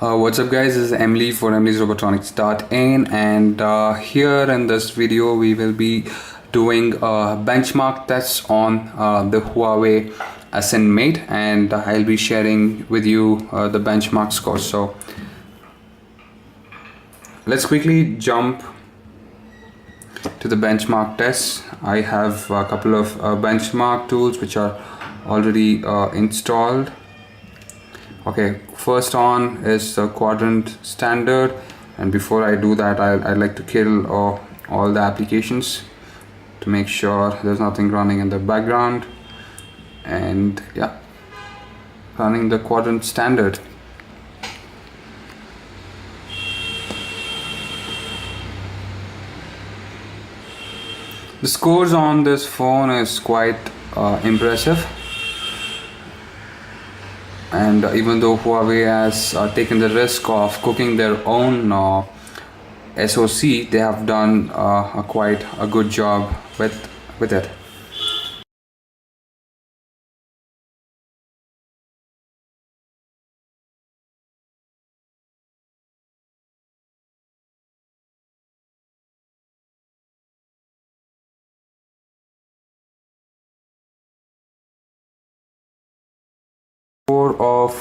What's up guys, this is Emily for emily'srobotronics.in, and here in this video we will be doing benchmark tests on the Huawei Ascend Mate, and I'll be sharing with you the benchmark scores. So let's quickly jump to the benchmark tests. I have a couple of benchmark tools which are already installed. Okay, first on is the Quadrant Standard, and before I do that I'd like to kill all the applications to make sure there's nothing running in the background. And yeah, running the Quadrant Standard. The scores on this phone is quite impressive. And even though Huawei has taken the risk of cooking their own SoC, they have done quite a good job with it. Score of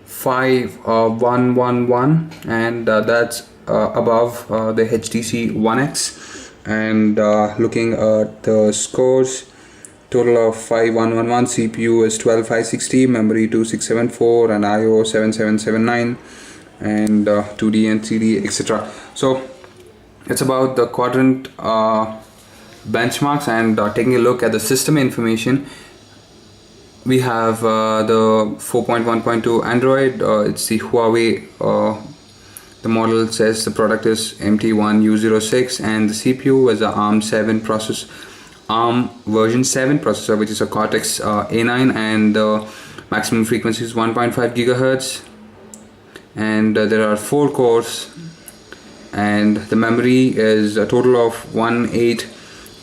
5111, and that's above the HTC One X. And looking at the scores, total of 5111, CPU is 12560, memory 2674, and IO 7779, and 2D and 3D, etc. So it's about the Quadrant benchmarks. And taking a look at the system information, we have the 4.1.2 Android. It's the Huawei. The model says the product is MT1U06, and the CPU is a ARM version 7 processor, which is a Cortex A9, and the maximum frequency is 1.5 gigahertz. And there are 4 cores, and the memory is a total of 1.8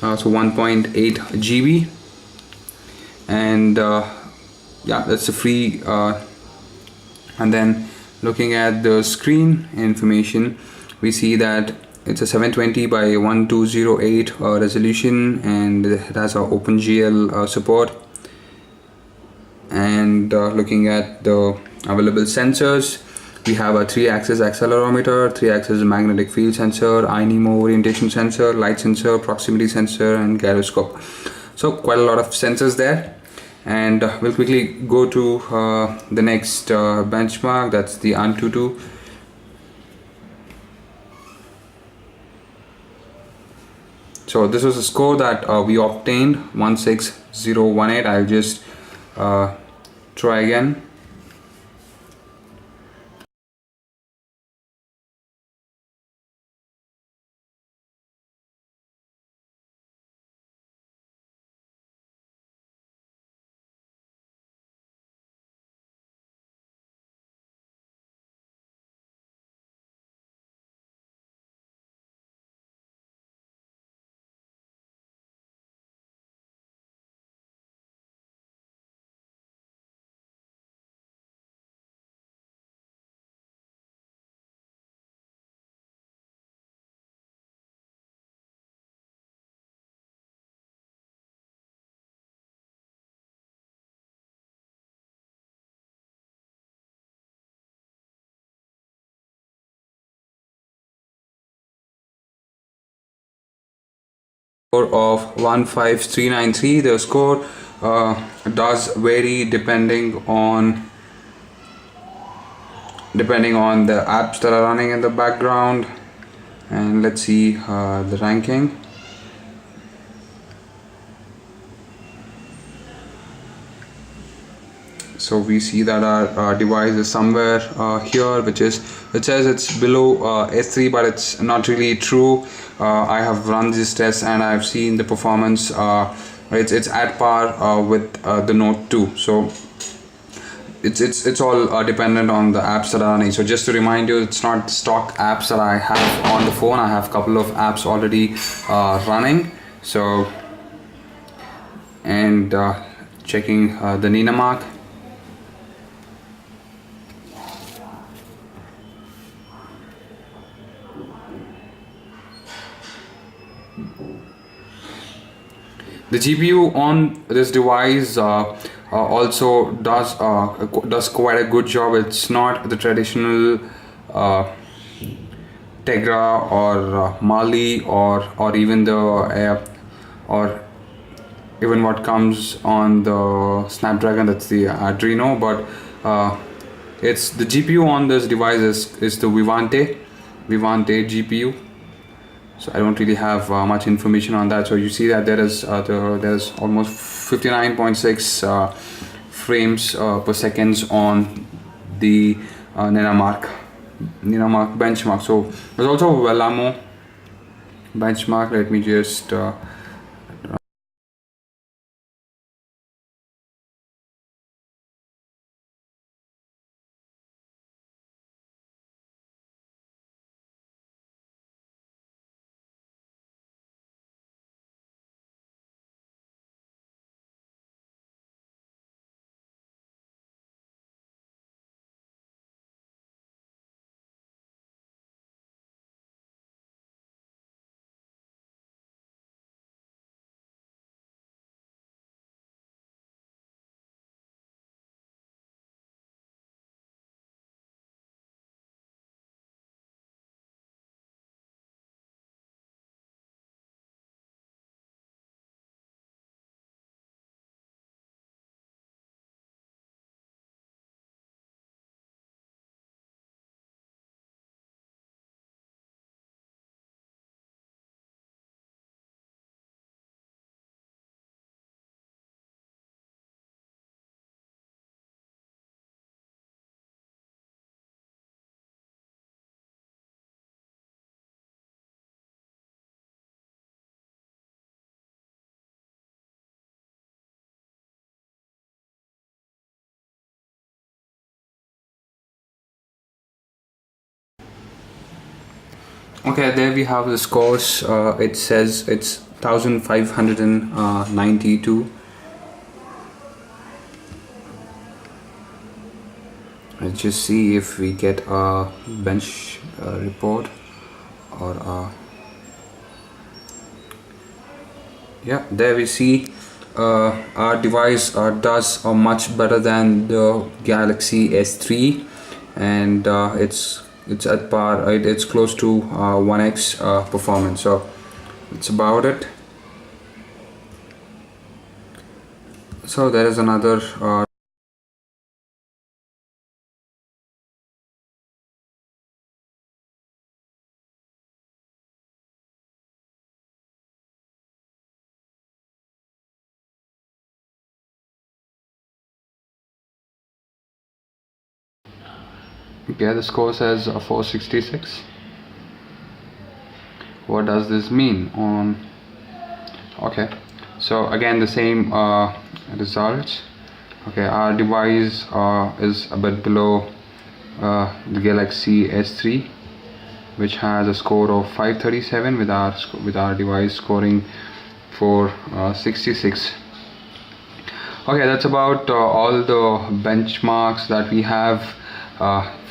GB. And yeah, that's a free. And then looking at the screen information, we see that it's a 720 by 1208 resolution, and it has a OpenGL support. And looking at the available sensors, we have a 3-axis accelerometer, 3-axis magnetic field sensor, iNeMo orientation sensor, light sensor, proximity sensor, and gyroscope. So quite a lot of sensors there. And we'll quickly go to the next benchmark, that's the Antutu. So this was a score that we obtained, 16018. I'll just try again. Of 15393. The score does vary depending on the apps that are running in the background. And let's see the ranking. So we see that our device is somewhere here, it says it's below S3, but it's not really true. I have run this test and I've seen the performance. It's at par with the Note 2. So it's all dependent on the apps that are running. So just to remind you, it's not stock apps that I have on the phone. I have a couple of apps already running. So, and checking the NenaMark. The GPU on this device also does quite a good job. It's not the traditional Tegra or Mali or even the or even what comes on the Snapdragon, that's the Adreno, but it's the GPU on this device is the Vivante GPU. So I don't really have much information on that. So you see that there's almost 59.6 frames per second on the NenaMark benchmark. So there's also Vellamo benchmark. Let me just okay, there we have the scores. It says it's 1592. Let's just see if we get a bench report or yeah, there we see our device does much better than the Galaxy S3, and it's at par. It's close to 1x performance. So it's about it. So there is another okay, the score says 466. What does this mean on? Okay, so again the same results. Okay, our device is a bit below the Galaxy S3, which has a score of 537, with our device scoring 466. Okay, that's about all the benchmarks that we have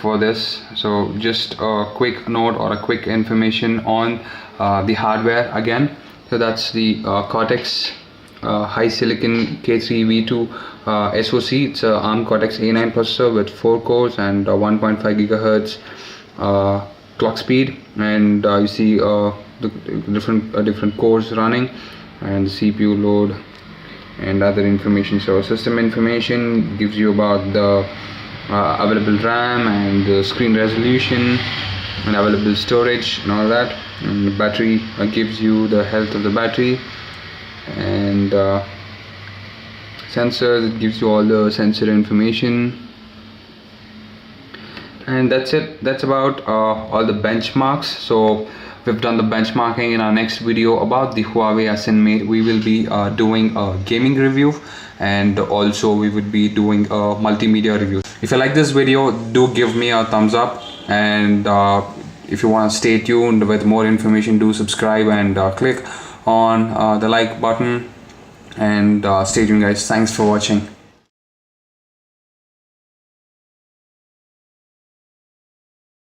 for this. So just a quick note or a quick information on the hardware again. So that's the Cortex high silicon K3V2 SoC. It's a ARM Cortex A9 processor with 4 cores and 1.5 gigahertz clock speed, and you see the different cores running, and the CPU load and other information. So system information gives you about the available RAM and the screen resolution and available storage and all that, and the battery gives you the health of the battery, and sensors, it gives you all the sensor information. And that's it. That's about all the benchmarks. So we've done the benchmarking. In our next video about the Huawei Ascend Mate, we will be doing a gaming review, and also we would be doing a multimedia review. If you like this video, do give me a thumbs up, and if you want to stay tuned with more information, do subscribe and click on the like button, and stay tuned guys. Thanks for watching.